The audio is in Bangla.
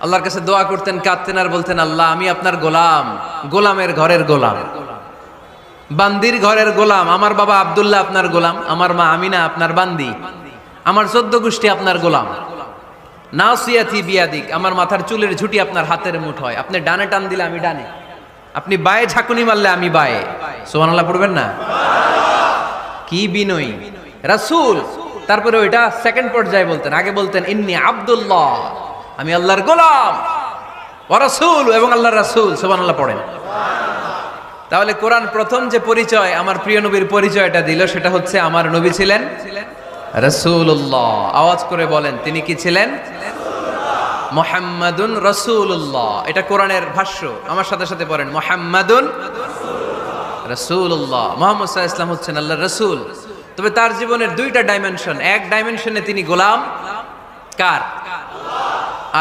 আল্লাহর কাছে দোয়া করতেন, কাঁদতেন আর বলতেন, আল্লাহ আমি আপনার গোলাম, গোলামের ঘরের গোলাম, বান্দির ঘরের গোলাম। আমার বাবা আব্দুল্লাহ আপনার গোলাম, আমার মা আমিনা আপনার বান্দি, আমার 14 গোষ্ঠী আপনার গোলাম। নাসিয়াতি বিয়াদিক, আমার মাথার চুলের ঝুঁটি আপনার হাতের মুঠোয়, আপনি ডানে টান দিলে আমি ডানে, আপনি বায়ে ঝাঁকুনি মারলে আমি বায়ে। সুবহানাল্লাহ পড়বেন না? কি বিনয়ী রাসূল। তারপরে ওইটা সেকেন্ড পর্যায়ে বলতেন, আগে বলতেন ইন্নী আব্দুল্লাহ, আমি আল্লাহর গোলাম, ওয়া রাসূল, এবং আল্লাহর রাসূল। সুবহানাল্লাহ পড়েন। তাহলে কোরআন প্রথম যে পরিচয় আমার প্রিয় নবীর পরিচয়টা দিল, সেটা হচ্ছে আমার নবী ছিলেন রাসূলুল্লাহ। আওয়াজ করে বলেন, তিনি কি ছিলেন? মুহাম্মাদুন রাসূলুল্লাহ। এটা কোরআনের ভাষ্য, আমার সাথে সাথে পড়েন, মুহাম্মাদুন রাসূলুল্লাহ। মুহাম্মদ সাল্লাল্লাহু আলাইহি ওয়াসাল্লাম হচ্ছেন আল্লাহর রাসূল। তবে তার জীবনের দুইটা ডাইমেনশন। এক ডাইমেনশনে তিনি গোলাম, কার?